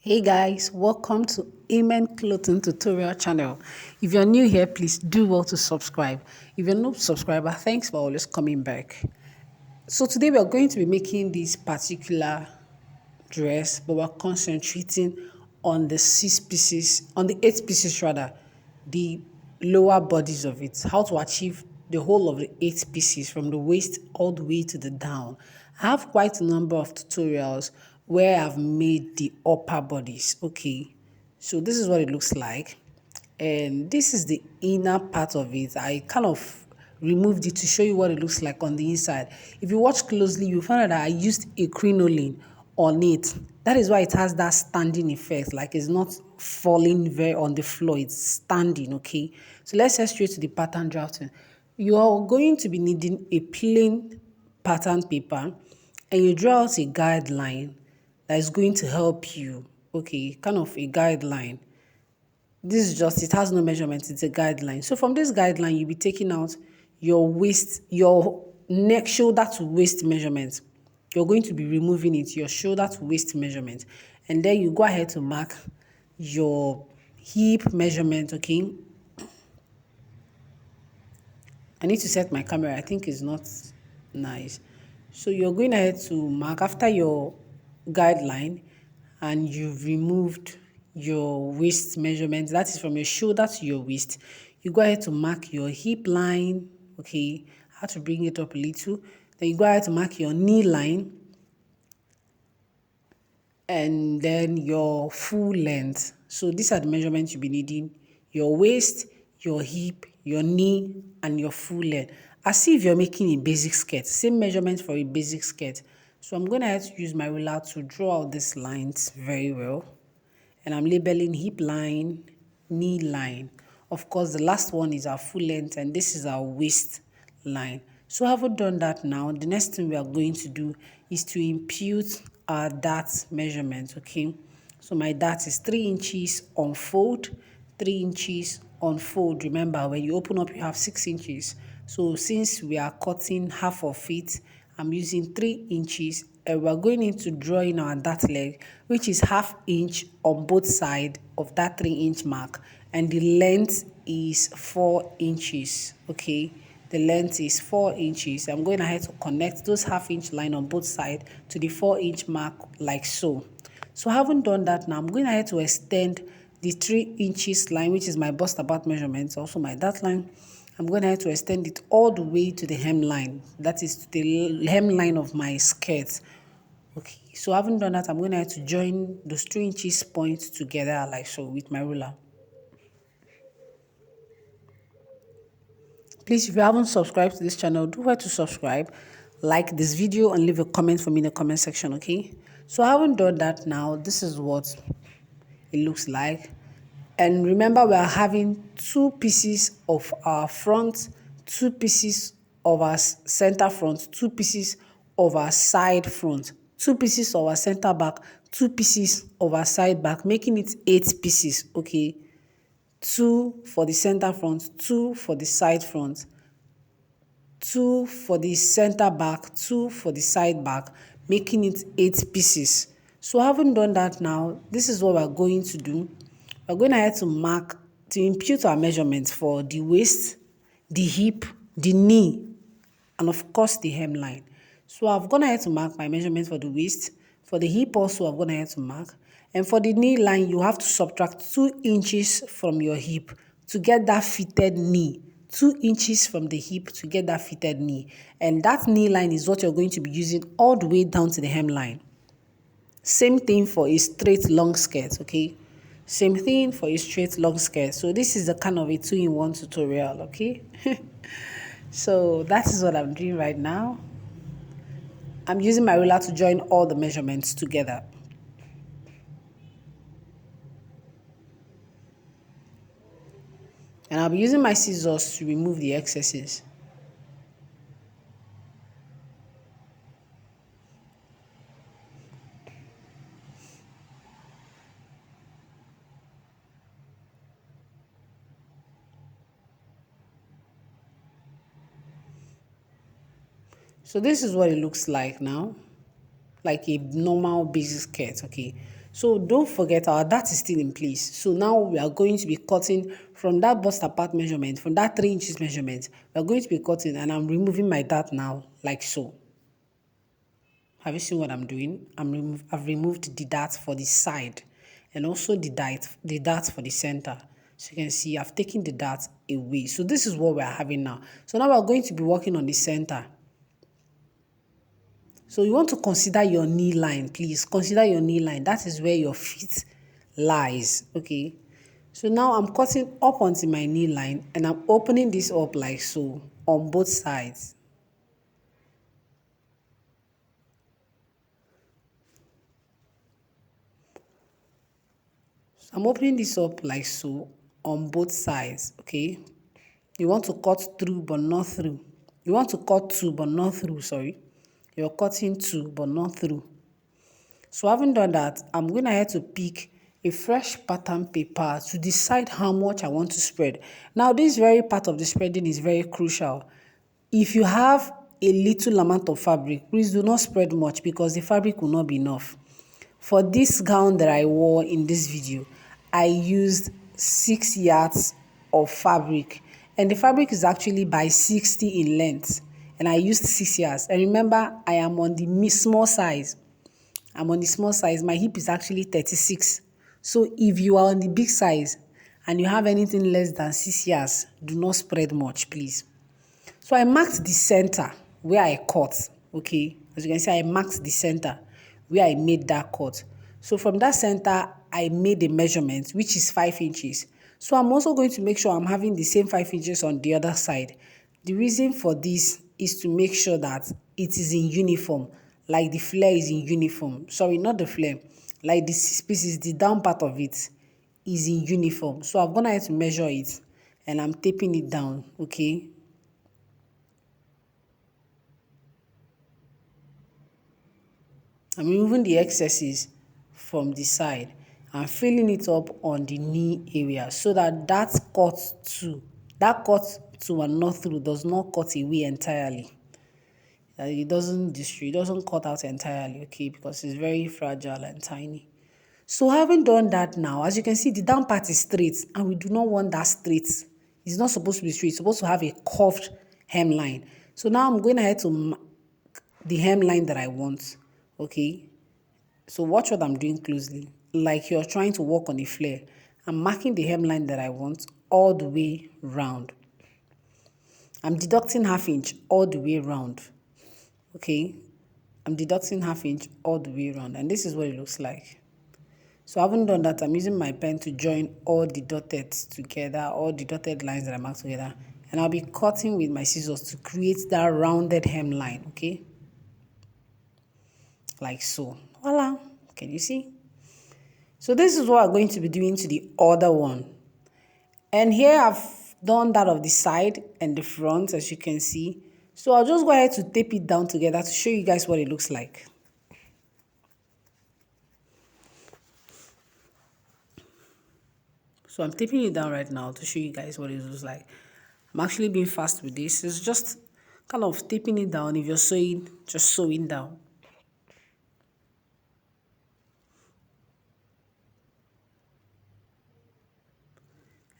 Hey guys, welcome to Amen Clothing Tutorial channel. If you're new here, please do well to subscribe. If you're not a subscriber, thanks for always coming back. So today we are going to be making this particular dress, but we're concentrating on the 6 pieces, on the 8 pieces rather, the lower bodies of it, how to achieve the whole of the 8 pieces from the waist all the way to the down. I have quite a number of tutorials where I've made the upper bodies. Okay, so this is what it looks like, and this is the inner part of it. I kind of removed it to show you what it looks like on the inside. If you watch closely, you find out that I used a crinoline on it. That is why it has that standing effect, like it's not falling very on the floor, it's standing. Okay, so let's head straight to the pattern drafting. You are going to be needing a plain pattern paper, and you draw out a guideline that is going to help you. Okay, kind of a guideline. This is just, it has no measurement, it's a guideline. So from this guideline, you'll be taking out your waist, your neck, shoulder to waist measurement. You're going to be removing it, your shoulder to waist measurement. And then you go ahead to mark your hip measurement, okay? I need to set my camera, I think it's not nice. So you're going ahead to mark after your guideline, and you've removed your waist measurement, that is from your shoulder to your waist. You go ahead to mark your hip line, okay? I have to bring it up a little. Then you go ahead to mark your knee line, and then your full length. So these are the measurements you'll be needing: your waist, your hip, your knee, and your full length. As if you're making a basic skirt, same measurement for a basic skirt. So I'm going to have to use my ruler to draw out these lines very well. And I'm labeling hip line, knee line. Of course, the last one is our full length, and this is our waist line. So having done that now, the next thing we are going to do is to impute our dart measurement, okay? So my dart is 3 inches on fold, 3 inches on fold. Remember, when you open up, you have 6 inches. So since we are cutting half of it, I'm using 3 inches, and we're going into drawing our dart leg, which is ½ inch on both sides of that 3-inch mark, and the length is 4 inches, okay? The length is 4 inches. I'm going ahead to connect those ½ inch line on both sides to the 4-inch mark, like so. So having done that now, I'm going ahead to extend the 3 inches line, which is my bust about measurement, also my dart line. I'm going to have to extend it all the way to the hemline. That is to the hemline of my skirt. Okay, so having done that, I'm going to have to join those 3 inches points together like so with my ruler. Please, if you haven't subscribed to this channel, do well to subscribe, like this video, and leave a comment for me in the comment section, okay? So having done that now, this is what it looks like. And remember, we are having 2 pieces of our front, 2 pieces of our center front, 2 pieces of our side front, 2 pieces of our center back, 2 pieces of our side back, making it 8 pieces, okay? 2 for the center front, 2 for the side front, 2 for the center back, 2 for the side back, making it 8 pieces. So having done that now, this is what we're going to do. We're going to have to mark, to impute our measurements for the waist, the hip, the knee, and of course the hemline. So I've gone ahead to mark my measurements for the waist. For the hip also, I've gone ahead to mark. And for the knee line, you have to subtract 2 inches from your hip to get that fitted knee. 2 inches from the hip to get that fitted knee. And that knee line is what you're going to be using all the way down to the hemline. Same thing for a straight long skirt, okay? Same thing for a straight long skirt. So this is a kind of a 2-in-1 tutorial, okay? So that is what I'm doing right now. I'm using my ruler to join all the measurements together. And I'll be using my scissors to remove the excesses. So this is what it looks like now, like a normal basic skirt, okay? So don't forget our dart is still in place. So now we are going to be cutting from that bust apart measurement, from that 3 inches measurement. We are going to be cutting, and I'm removing my dart now, like so. Have you seen what I'm doing? I've removed the dart for the side and also the dart for the center. So you can see I've taken the dart away. So this is what we're having now. So now we're going to be working on the center. So you want to consider your knee line, please. Consider your knee line. That is where your feet lies, okay? So now I'm cutting up onto my knee line and I'm opening this up like so on both sides. So I'm opening this up like so on both sides, okay? You want to cut through but not through. You want to cut two but not through, sorry. You're cutting two but not through. So having done that, I'm going ahead to pick a fresh pattern paper to decide how much I want to spread. Now, this very part of the spreading is very crucial. If you have a little amount of fabric, please do not spread much because the fabric will not be enough. For this gown that I wore in this video, I used 6 yards of fabric, and the fabric is actually by 60 in length, and I used 6 yards. And remember, I am on the small size. I'm on the small size. My hip is actually 36. So if you are on the big size and you have anything less than 6 yards, do not spread much, please. So I marked the center where I cut, okay? As you can see, I marked the center where I made that cut. So from that center, I made a measurement, which is 5 inches. So I'm also going to make sure I'm having the same 5 inches on the other side. The reason for this is to make sure that it is in uniform, like the flare is in uniform. Sorry, not the flare. Like this piece is the down part of it is in uniform. So I'm gonna have to measure it and I'm taping it down, okay? I'm removing the excesses from the side and filling it up on the knee area so that that cut to and not through does not cut away entirely. It doesn't destroy, it doesn't cut out entirely, okay, because it's very fragile and tiny. So having done that now, as you can see, the down part is straight and we do not want that straight. It's not supposed to be straight, it's supposed to have a curved hemline. So now I'm going ahead to mark the hemline that I want, okay? So watch what I'm doing closely. Like you're trying to work on a flare. I'm marking the hemline that I want all the way round. I'm deducting ½ inch all the way round. Okay, I'm deducting ½ inch all the way around, and this is what it looks like. So I haven't done that. I'm using my pen to join all the dotted together, all the dotted lines that I marked together, and I'll be cutting with my scissors to create that rounded hemline, okay? Like so. Voila. Can you see? So this is what I'm going to be doing to the other one. And here I've done that of the side and the front, as you can see. So I'll just go ahead to tape it down together to show you guys what it looks like. So I'm taping it down right now to show you guys what it looks like. I'm actually being fast with this. It's just kind of taping it down. If you're sewing, just sewing down.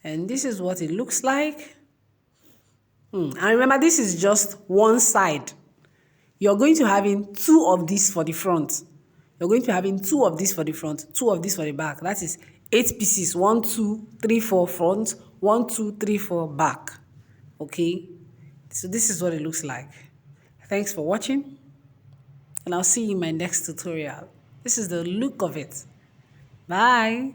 And this is what it looks like. And remember, this is just one side. You're going to having 2 of these for the front. You're going to having 2 of this for the front, 2 of this for the back. That is 8 pieces. 1, 2, 3, 4 front, 1, 2, 3, 4 back. Okay? So this is what it looks like. Thanks for watching, and I'll see you in my next tutorial. This is the look of it. Bye.